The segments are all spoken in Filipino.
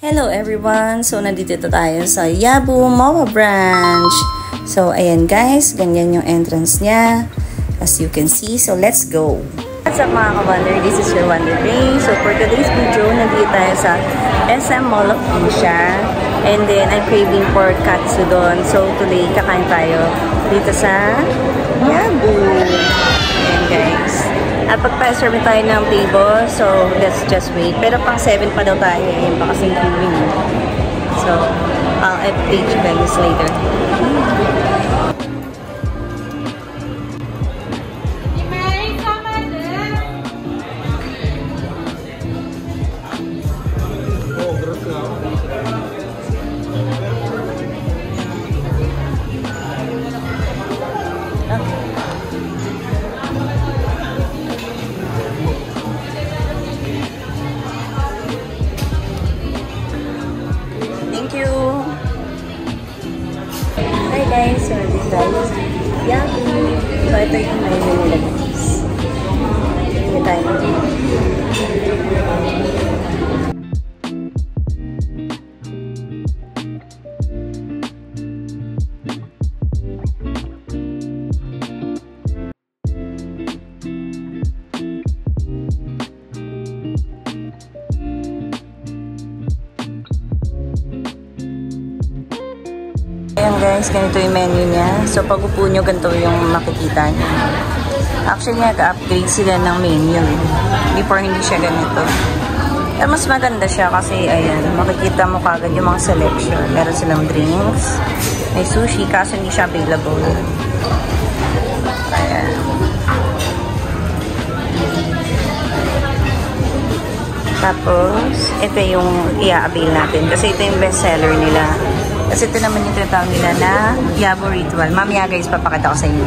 Hello everyone! So, nandito tayo sa Yabu MOA branch. So, ayan guys, ganyan yung entrance niya. As you can see, so let's go! What's up mga ka-Wonder? This is your Wonder Ray. So, for today's video, nandito tayo sa SM Mall of Asia. And then, I'm craving for katsudon. So, today, kakain tayo dito sa Yabu. Ayan guys. At pagpa-serve tayo ng table, so let's just wait. Pero pang 7 pa daw tayo, yun pa kasing queuing. So, I'll update you guys later. Hi guys, so nandito tayo sa Yabu. So ito yung menu nila guys. Hindi tayo. Ayan guys, ganito yung menu niya. So pag upo nyo, ganito yung makikita nyo. Actually, nag-upgrade sila ng menu. Before, hindi siya ganito. Pero mas maganda siya kasi, ayan, makikita mo kagad yung mga selection. Meron silang drinks. May sushi, kaso hindi siya available. Ayan. Tapos, ito yung i-avail natin. Kasi ito yung bestseller nila. Kasi ito naman yung tinatawag nila na Yabu Ritual. Mamaya guys, papakita ko sa inyo.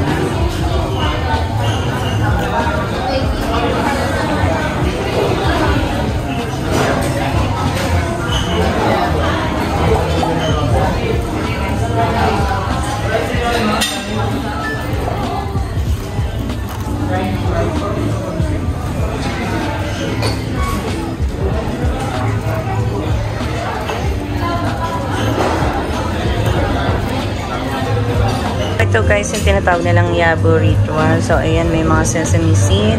Ito guys, yung tinatawag nilang Yabu Ritual. So, ayan, may mga sesame seed.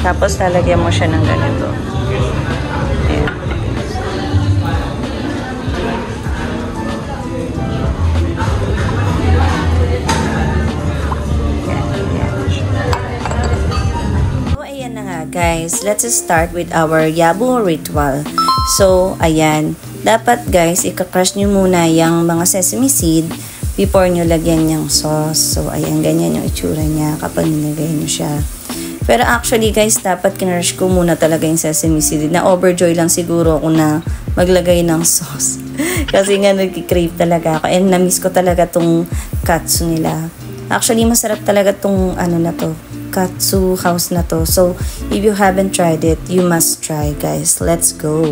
Tapos, lalagyan mo siya ng ganito. Ayan. So, ayan na nga guys. Let's start with our Yabu Ritual. So, ayan. Dapat guys, ika-crush nyo muna yung mga sesame seed before nyo lagyan yung sauce. So, ayan, ganyan yung itsura niya kapag nilagay nyo siya. Pero actually, guys, dapat kinrush ko muna talaga yung sesame seed. Na-overjoy lang siguro ako na maglagay ng sauce. Kasi nga, nag-crave talaga ako. And na-miss ko talaga tong katsu nila. Actually, masarap talaga tong, ano na to, katsu house na to. So, if you haven't tried it, you must try, guys. Let's go!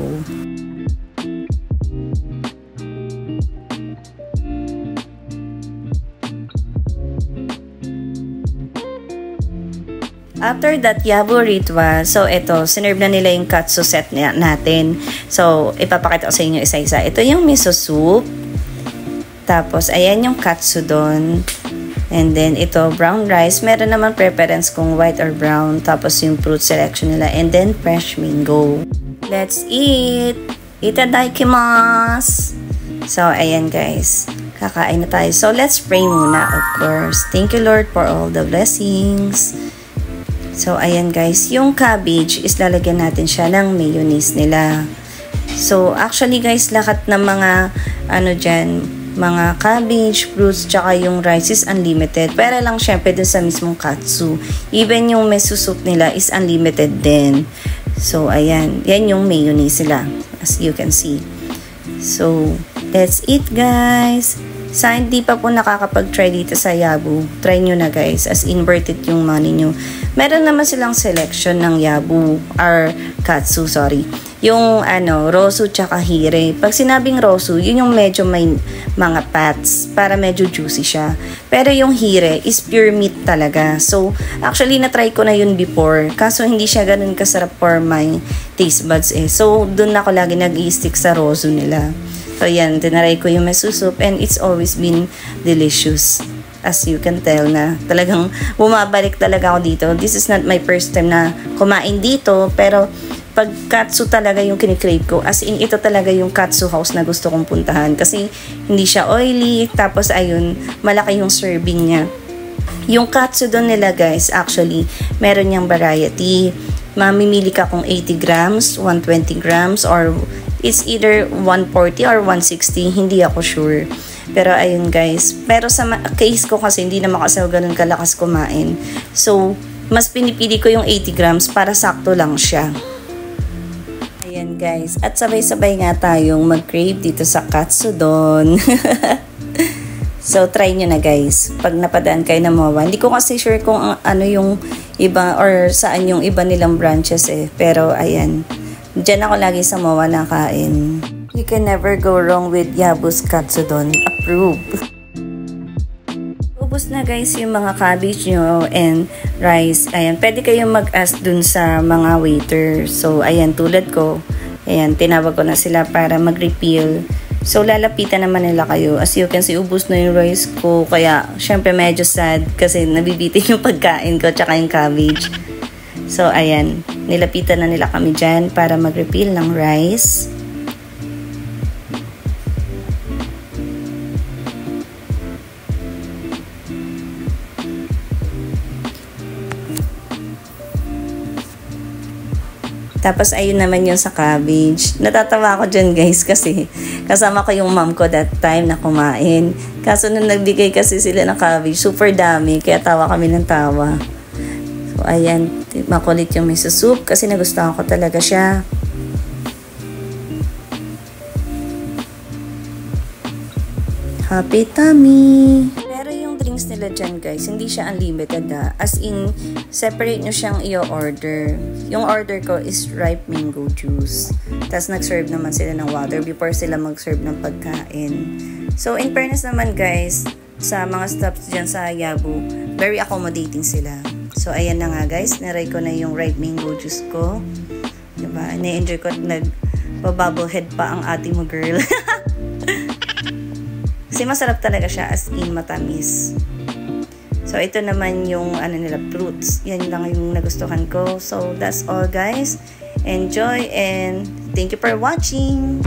After that Yabu Ritual, so ito, sinerve na nila yung katsu set natin. So, ipapakita ko sa inyo isa-isa. Ito yung miso soup. Tapos, ayan yung katsudon. And then, ito, brown rice. Meron naman preference kung white or brown. Tapos, yung fruit selection nila. And then, fresh mango. Let's eat! Itadakimasu! So, ayan guys. Kakain na tayo. So, let's pray muna, of course. Thank you, Lord, for all the blessings. So, ayan guys, yung cabbage is lalagyan natin siya ng mayonnaise nila. So, actually guys, lahat ng mga, ano dyan, mga cabbage, fruits, tsaka yung rice is unlimited. Pero lang syempre dun sa mismong katsu. Even yung miso soup nila is unlimited din. So, ayan, yan yung mayonnaise nila, as you can see. So, let's eat guys! Sa hindi pa po nakakapag-try dito sa Yabu, try nyo na guys, as inverted yung money nyo. Meron naman silang selection ng Yabu, or katsu, sorry. yung rosu tsaka hire. Pag sinabing rosu, yun yung medyo may mga fats para medyo juicy siya. Pero yung hire is pure meat talaga. So, actually na-try ko na yun before. Kaso hindi siya ganun kasarap for my taste buds eh. So, dun ako lagi nag-i-stick sa rosu nila. So, yan, tinaray ko yung miso soup and it's always been delicious. As you can tell na talagang bumabalik talaga ako dito. This is not my first time na kumain dito, pero pag katsu talaga yung kinikrave ko. As in, ito talaga yung katsu house na gusto kong puntahan. Kasi hindi siya oily. Tapos, ayun, malaki yung serving niya. Yung katsu doon nila, guys, actually, meron niyang variety. Mamimili ka kung 80 grams, 120 grams, or it's either 140 or 160. Hindi ako sure. Pero, ayun, guys. Pero sa case ko kasi, hindi naman kasi ako ganun kalakas kumain. So, mas pinipili ko yung 80 grams para sakto lang siya. Ayan guys, at sabay-sabay nga tayong mag-crave dito sa Katsudon. So try nyo na guys, pag napadaan kayo ng MOA. Hindi ko kasi sure kung ano yung iba or saan yung iba nilang branches eh. Pero ayan, dyan ako lagi sa MOA nakain. You can never go wrong with Yabu's Katsudon. Approve! Ubus na guys yung mga cabbage nyo and rice. Ayan, pwede kayong mag-ask dun sa mga waiter. So, ayan, tulad ko. Ayan, tinawag ko na sila para mag-refill. So, lalapitan naman nila kayo. As you can see, ubus na yung rice ko. Kaya, syempre medyo sad kasi nabibitin yung pagkain ko tsaka yung cabbage. So, ayan, nilapitan na nila kami dyan para mag-refill ng rice. Tapos, ayun naman yung sa cabbage. Natatawa ako dyan, guys, kasi kasama ko yung mom ko that time na kumain. Kaso nung nagbigay kasi sila ng cabbage, super dami. Kaya tawa kami ng tawa. So, ayan. Makulit yung miso soup kasi nagustuhan ko talaga siya. Happy tummy! Drinks nila dyan guys, hindi siya unlimited ha. As in, separate nyo siyang i-order. Yung order ko is ripe mango juice. Tapos nag-serve naman sila ng water before sila mag-serve ng pagkain. So in fairness naman guys, sa mga staffs dyan sa Yabu, very accommodating sila. So ayan na nga guys, naray ko na yung ripe mango juice ko. Diba? Na-enjoy ko at nag-bubble head pa ang ate mo girl. Kasi masarap talaga siya, as in matamis. So, ito naman yung nila, fruits. Yan lang yung nagustuhan ko. So, that's all guys. Enjoy and thank you for watching.